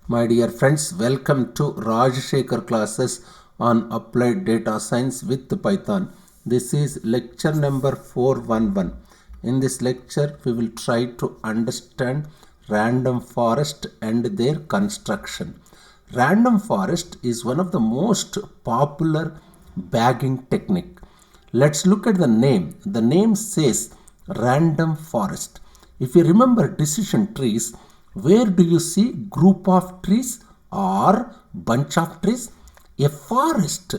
My dear friends, welcome to Rajshekhar classes on Applied Data Science with Python. This is lecture number 411. In this lecture, we will try to understand random forest and their construction. Random forest is one of the most popular bagging technique. Let's look at the name. The name says random forest. If you remember decision trees, where do you see group of trees or bunch of trees? A forest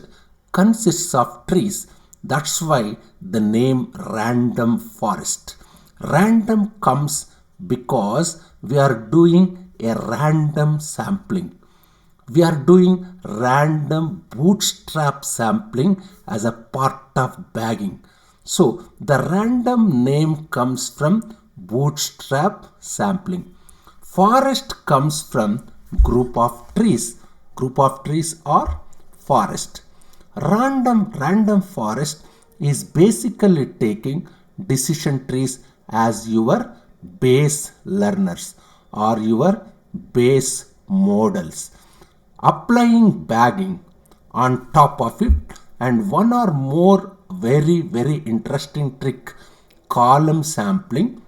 consists of trees. That's why the name random forest. Random comes because we are doing a random sampling. We are doing random bootstrap sampling as a part of bagging. So the random name comes from bootstrap sampling. Forest comes from group of trees. Group of trees or forest. Random forest is basically taking decision trees as your base learners or your base models, applying bagging on top of it, and one or more very interesting trick, column sampling.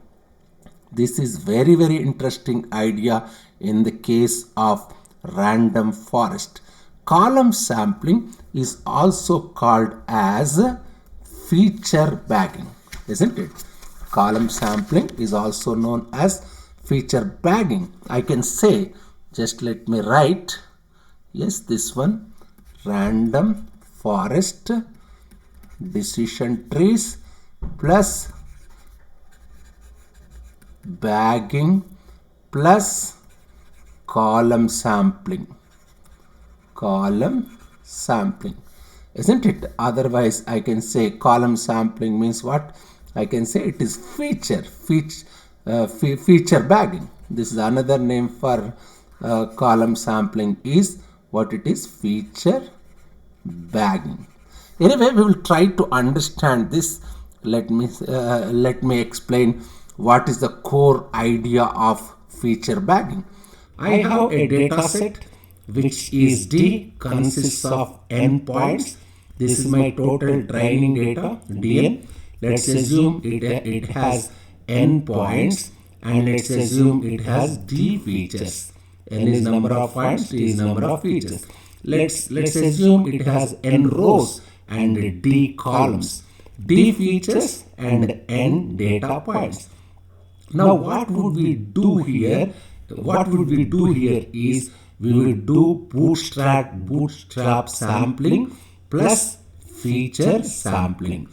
This is very interesting idea in the case of random forest. Column sampling is also called as feature bagging, isn't it? Column sampling is also known as feature bagging. I can say, just let me write, yes, this one, random forest decision trees plus bagging plus column sampling, isn't it? Otherwise I can say column sampling means what? I can say it is feature bagging. This is another name for column sampling, is what it is, feature bagging. Anyway, we will try to understand this. Let me explain what is the core idea of feature bagging. I have a data set which is D, consists of n points. This is my total training data, Dn. Let's assume it has n points, and let's assume it has D features. N is number of points, D is number of features. Let's assume it has n rows and D columns, D features and n data points. Now what would we do here? What would we do here is we will do bootstrap sampling plus feature sampling.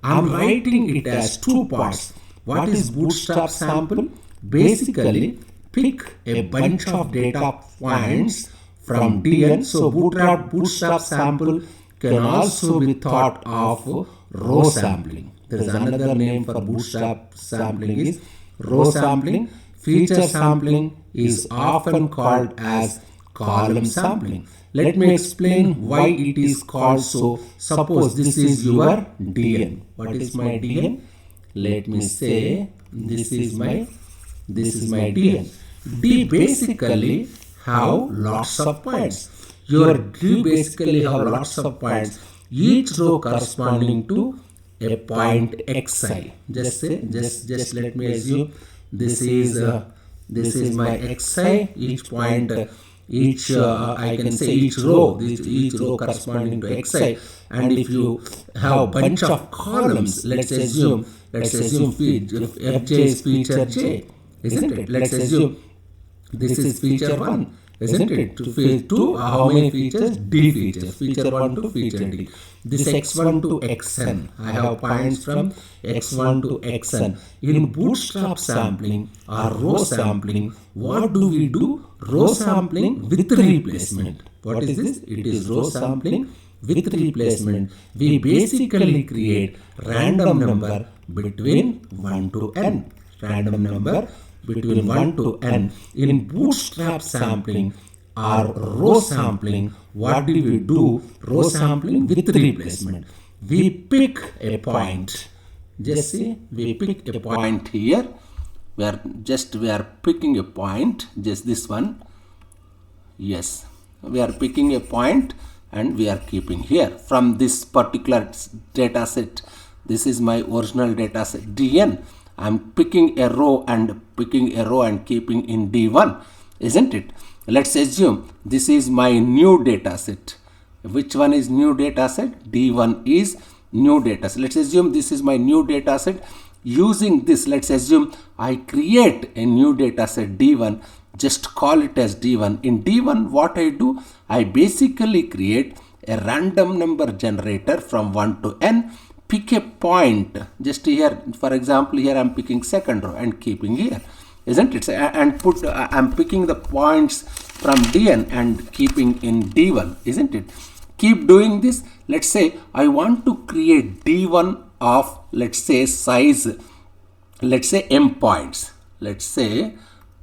I am writing it as two parts. What is bootstrap sample? Basically, pick a bunch of data points from Dn. So bootstrap sample can also be thought of row sampling. There is another name for bootstrap sampling is row sampling. Feature sampling is often called as column sampling. Let me explain why it is called so. Suppose this is your Dn. What is my Dn? Let me say this is my Dn. D basically have lots of points. Your D basically have lots of points. Each row corresponding to a point xi. Just let me assume this is my xi. Each point, I can say each row corresponding to xi. And if you have bunch of columns, let's assume fj is feature j, isn't it? Let's assume this is feature 1, isn't it? To feature 2, how many features? D features. Feature 1 to feature D. This x1 to xn. I have points from x1 to xn. In bootstrap sampling or row sampling, what do we do? Row sampling with replacement. What is this? It is row sampling with replacement. We basically create random number between 1 to n. Random number between 1 to n. In bootstrap sampling or row sampling, what do we do? Row sampling with replacement. We pick a point. Just see, we pick a point here. We are picking a point, just this one. Yes, we are picking a point and we are keeping here from this particular data set. This is my original data set dn. I'm picking a row and keeping in d1, isn't it? Let's assume this is my new data set. Which one is new data set? D1 is new data set. Let's assume this is my new data set. Using this, let's assume I create a new data set D1. Just call it as D1. In D1, what I do, I basically create a random number generator from 1 to n. Pick a point. Just here, for example, here I'm picking second row and keeping here, isn't it? And I'm picking the points from dn and keeping in d1, isn't it? Keep doing this. Let's say I want to create d1 of, let's say, size, let's say m points. Let's say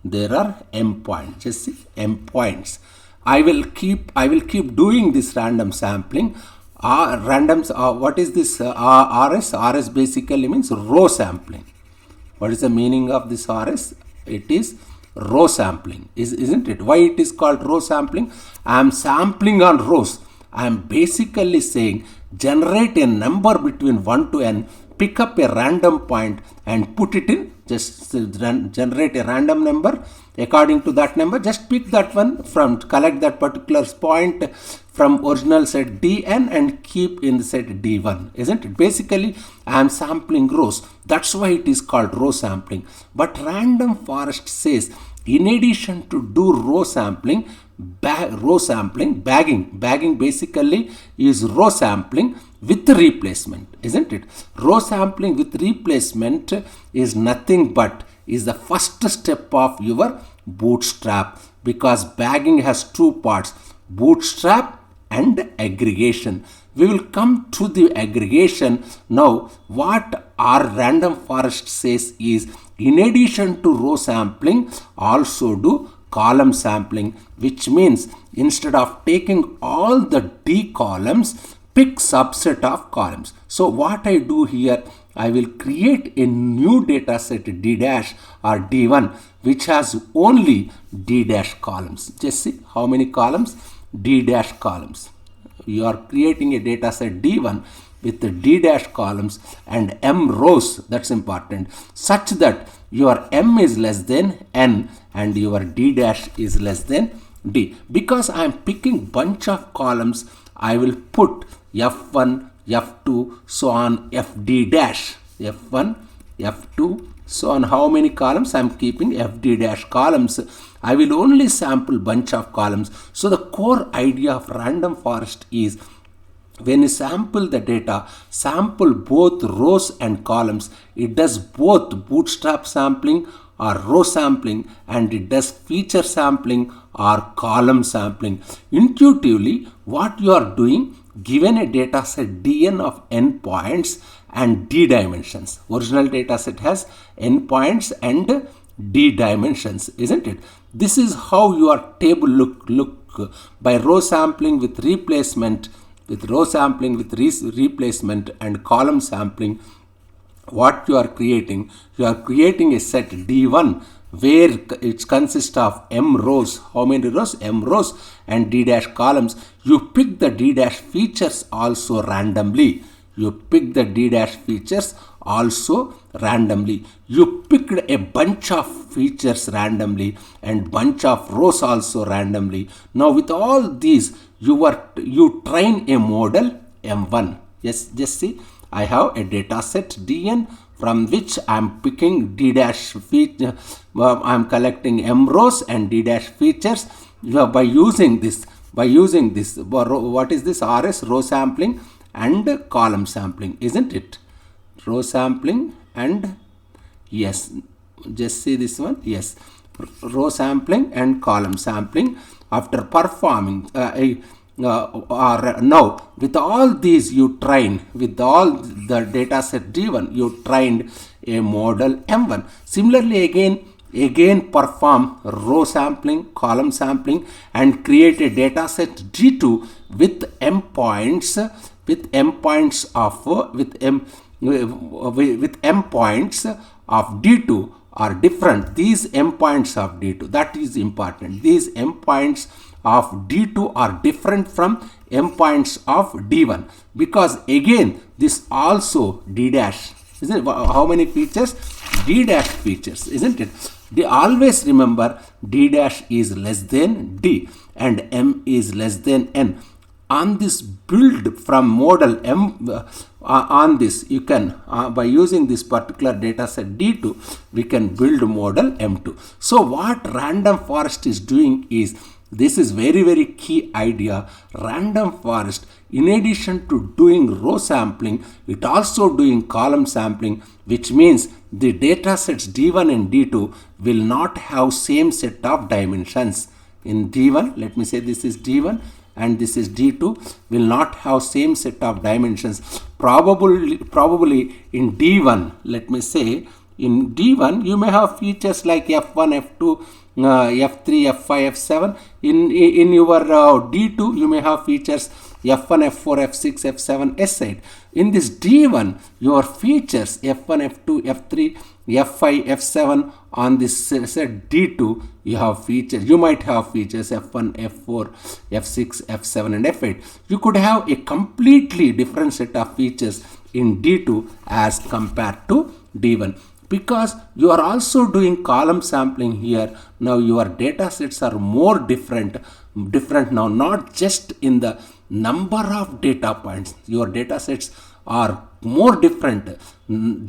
there are m points. Just see m points. I will keep doing this random sampling. What is this RS? RS basically means row sampling. What is the meaning of this RS? It is row sampling, isn't it? Why it is called row sampling? I am sampling on rows. I am basically saying generate a number between 1 to n, pick up a random point and put it in. Just generate a random number. According to that number, just pick that one from, collect that particular point from original set dn and keep in the set d1, isn't it? Basically, I am sampling rows. That's why it is called row sampling. But random forest says, in addition to do row sampling, bagging basically is row sampling with replacement, isn't it? Row sampling with replacement is nothing but is the first step of your bootstrap, because bagging has two parts, bootstrap and aggregation. We will come to the aggregation. Now, what our random forest says is, in addition to row sampling, also do column sampling, which means instead of taking all the D columns, pick subset of columns. So what I do here, I will create a new data set D dash or D1, which has only D dash columns. Just see how many columns? D dash columns. You are creating a data set D1 with the D dash columns and M rows, that's important, such that your M is less than N and your D dash is less than D. Because I am picking bunch of columns, I will put F1, F2, so on FD dash, F1, F2, so on. How many columns? I am keeping FD dash columns. I will only sample bunch of columns. So the core idea of random forest is, when you sample the data, sample both rows and columns. It does both bootstrap sampling or row sampling, and it does feature sampling or column sampling. Intuitively, what you are doing, given a data set dn of n points and d dimensions. Original data set has n points and d dimensions, isn't it? This is how your table look by row sampling with replacement, replacement and column sampling. What you are creating a set D1 where it consists of m rows. How many rows? M rows and D dash columns. You pick the D dash features also randomly. You picked a bunch of features randomly and bunch of rows also randomly. Now with all these, you train a model M1. Yes, just see, I have a data set Dn from which I am picking D dash feature. I am collecting M rows and D dash features by using this. What is this? RS, row sampling and column sampling, isn't it? Row sampling and, yes, just see this one, yes, row sampling and column sampling. After performing now with all these, you train, with all the data set D1, you trained a model M1. Similarly, again perform row sampling, column sampling, and create a data set D2 with m points of D2 are different. These m points of D2, that is important. These m points of D2 are different from m points of D1, because again this also D dash, isn't it? How many features? D dash features, isn't it? They always remember D dash is less than D and M is less than N. On this build from model M, on this you can, by using this particular data set D2, we can build model M2. So what random forest is doing is, this is very key idea. Random forest, in addition to doing row sampling, it also doing column sampling, which means the data sets D1 and D2 will not have same set of dimensions. In D1, let me say this is D1 and this is D2, will not have same set of dimensions. Probably in D1, let me say, in D1 you may have features like F1, F2, F3, F5, F7. In your D2 you may have features F1, F4, F6, F7, S8. In this D1, your features F1, F2, F3, F5, F7. On this set D2, you have features. You might have features F1, F4, F6, F7, and F8. You could have a completely different set of features in D2 as compared to D1. Because you are also doing column sampling here, now your data sets are more different now, not just in the number of data points. Your data sets are more different,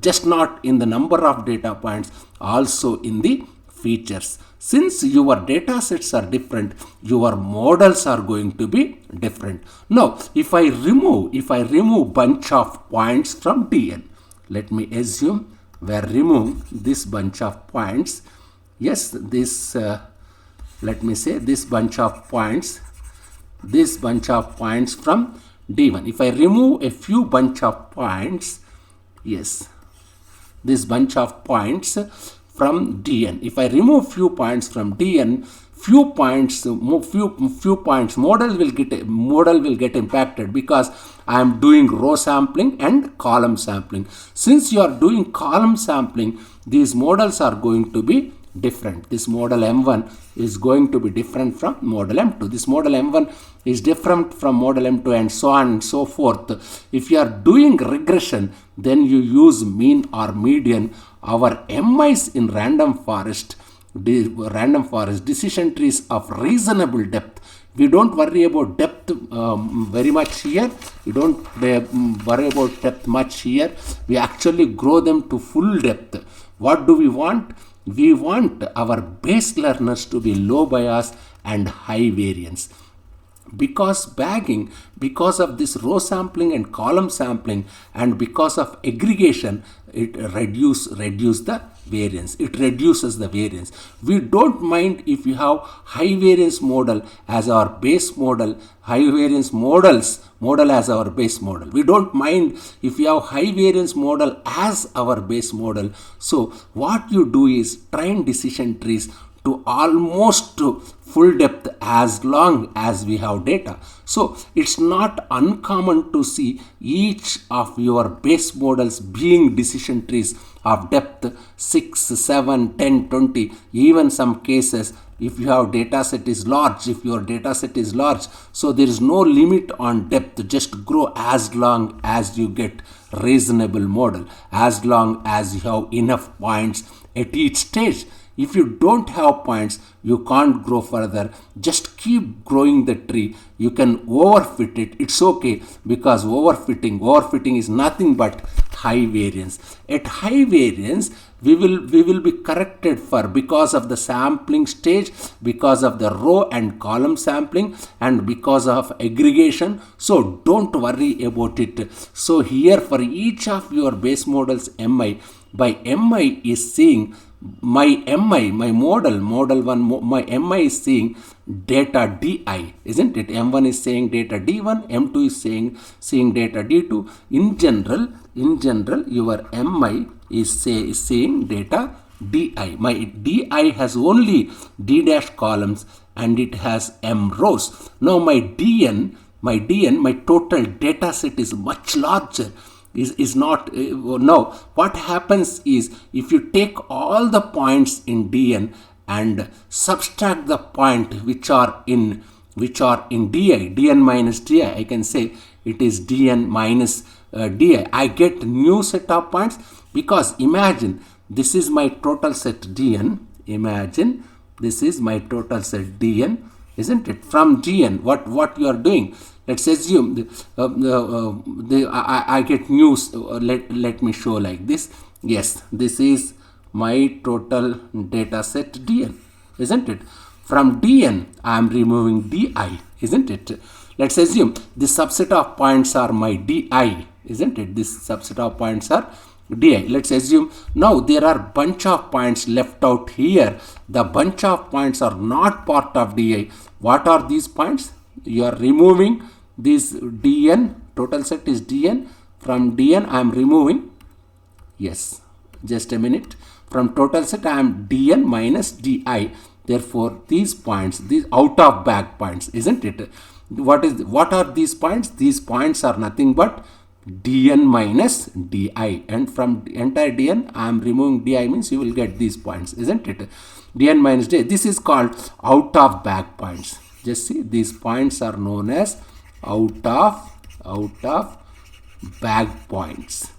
just not in the number of data points, also in the features. Since your data sets are different, your models are going to be different. Now, if I remove bunch of points from DN, let me assume we remove this bunch of points. Yes, this let me say this bunch of points from D1. If I remove a few bunch of points, yes, this bunch of points from DN. If I remove few points from DN, few points, model will get impacted, because I am doing row sampling and column sampling. Since you are doing column sampling, these models are going to be different. This model M1 is going to be different from model M2. This model M1 is different from model M2, and so on and so forth. If you are doing regression, then you use mean or median. Our MIs in random forest decision trees of reasonable depth. We don't worry about depth very much here. We don't worry about depth much here. We actually grow them to full depth. What do we want? We want our base learners to be low bias and high variance. Because bagging, because of this row sampling and column sampling, and because of aggregation, it reduces the variance. It reduces the variance. We don't mind if you have high variance model as our base model, high variance model as our base model. We don't mind if you have high variance model as our base model. So what you do is train decision trees to almost full depth as long as we have data. So it's not uncommon to see each of your base models being decision trees of depth 6, 7, 10, 20, even some cases if you have data set is large, if your data set is large, so there is no limit on depth, just grow as long as you get reasonable model, as long as you have enough points at each stage. If you don't have points, you can't grow further. Just keep growing the tree. You can overfit it. It's okay, because overfitting is nothing but high variance. At high variance, we will be corrected for because of the sampling stage, because of the row and column sampling, and because of aggregation. So don't worry about it. So here for each of your base models MI, by MI is saying my model 1, my MI is saying data DI, isn't it? M1 is saying data D1, M2 is saying data D2. In general, your MI is saying data DI. My DI has only D dash columns and it has M rows. Now my DN, my total data set is much larger. Is not now what happens is, if you take all the points in DN and subtract the point which are in which are in di, dn minus di, I can say it is dn minus di. I get new set of points because imagine this is my total set dn. Imagine this is my total set dn, isn't it? From dn, what you are doing? Let's assume I get new. Let me show like this. Yes, this is my total data set dn, isn't it? From dn, I am removing di, isn't it? Let's assume this subset of points are my di, isn't it? This subset of points are di. Let's assume now there are bunch of points left out here. The bunch of points are not part of di. What are these points? You are removing this dn. Total set is dn. From dn, I am removing. Yes, just a minute. From total set, I am dn minus di. Therefore, these points, these out of bag points, isn't it? What are these points? These points are nothing but dn minus di, and from entire dn I am removing di, means you will get these points, isn't it? Dn minus di. This is called out of bag points. Just see, these points are known as out of bag points.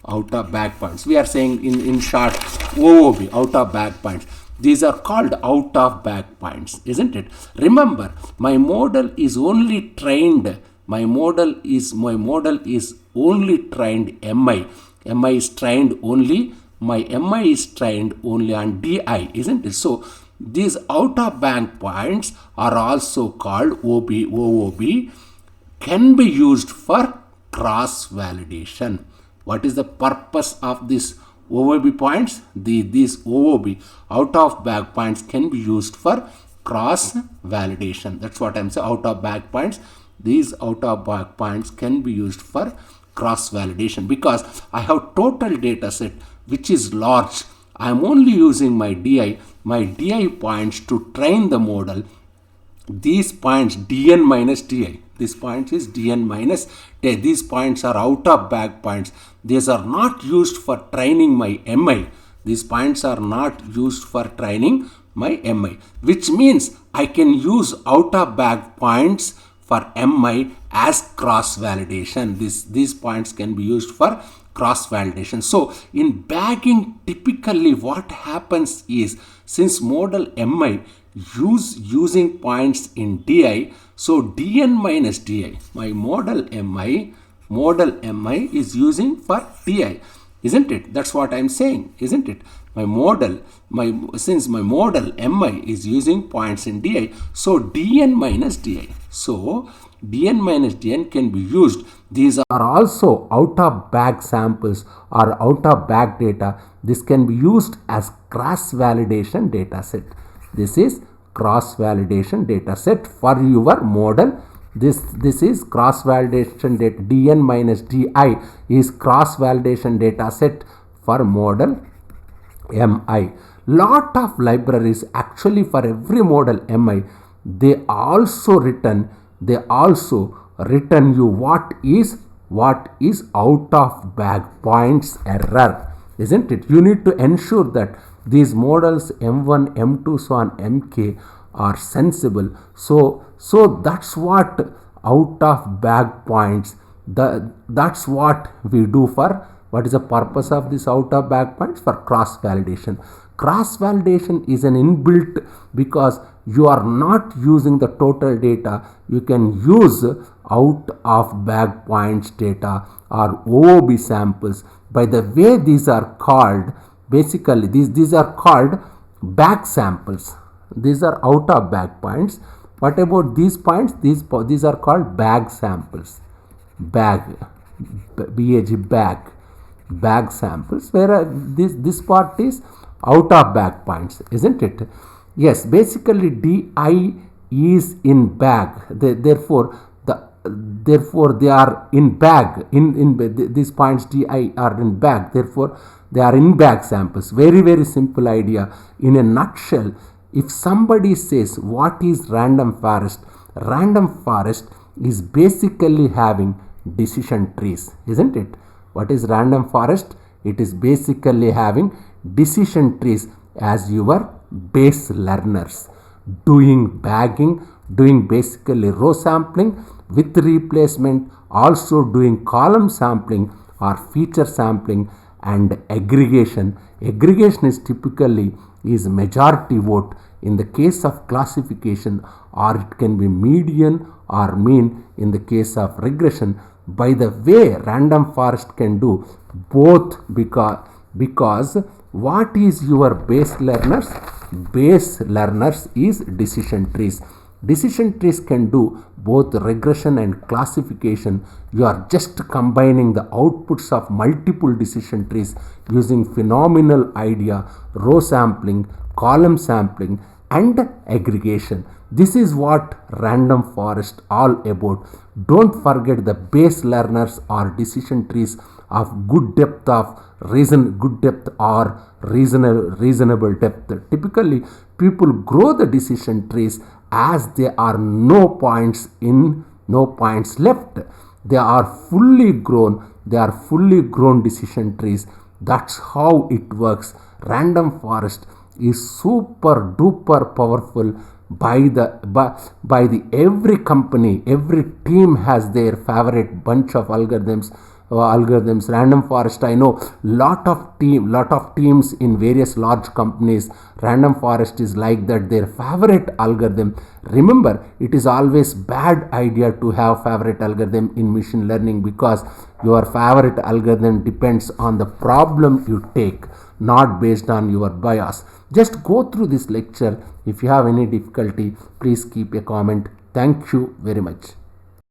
Out of bag points. We are saying in short OOB, out of bag points. These are called out of bag points, isn't it? Remember, my model is only trained. My model is only trained MI. MI is trained only. My MI is trained only on DI, isn't it? So these out of bag points are also called OOB. Can be used for cross validation. What is the purpose of this OOB points? These OOB out of bag points can be used for cross validation. That's what I'm saying. Out of bag points. These out of bag points can be used for cross validation because I have total data set which is large. I am only using my DI points to train the model. These points dn minus di. This point is dn minus di. These points are out of bag points. These are not used for training my MI. These points are not used for training my MI, which means I can use out of bag points for MI as cross validation. These points can be used for cross validation. So in bagging, typically what happens is, since model MI using points in DI, so dn minus di, my model MI is using for DI, isn't it? That's what I'm saying, isn't it? Since my model MI is using points in DI, so dn minus di. So dn minus dn can be used. These are also out of bag samples or out of bag data. This can be used as cross validation data set. This is cross validation data set for your model. This is cross validation data. dn minus di is cross validation data set for model MI. Lot of libraries actually for every model MI, they also written you what is out of bag points error, isn't it? You need to ensure that these models M1, M2, so on MK are sensible. So that's what out of bag points. That's what we do for. What is the purpose of this out of bag points? For cross validation. Cross validation is an inbuilt because you are not using the total data. You can use out of bag points data or OOB samples. By the way, these are called, basically these are called bag samples. These are out of bag points. What about these points? These are called bag samples. Bag samples, where this part is out of bag points, isn't it? Yes, basically DI is in bag. Therefore they are in bag. These points DI are in bag. Therefore they are in bag samples. Very simple idea. In a nutshell, if somebody says what is random forest, random forest is basically having decision trees, isn't it? What is random forest? It is basically having decision trees as your base learners. Doing bagging doing basically row sampling with replacement, also doing column sampling or feature sampling, and aggregation. Aggregation is typically is majority vote in the case of classification, or it can be median or mean in the case of regression. By the way, random forest can do both because what is your base learners? Base learners is decision trees. Decision trees can do both regression and classification. You are just combining the outputs of multiple decision trees using phenomenal idea, row sampling, column sampling, and aggregation. This is what random forest all about. Don't forget the base learners or decision trees of good depth or reasonable depth. Typically, people grow the decision trees as there are no points left. They are fully grown decision trees. That's how it works. Random forest is super duper powerful. By the every company, every team has their favorite bunch of algorithms. Random forest, I know lot of teams in various large companies. Random forest is like that, their favorite algorithm. Remember, it is always bad idea to have favorite algorithm in machine learning, because your favorite algorithm depends on the problem you take, not based on your bias. Just go through this lecture. If you have any difficulty, please keep a comment. Thank you very much.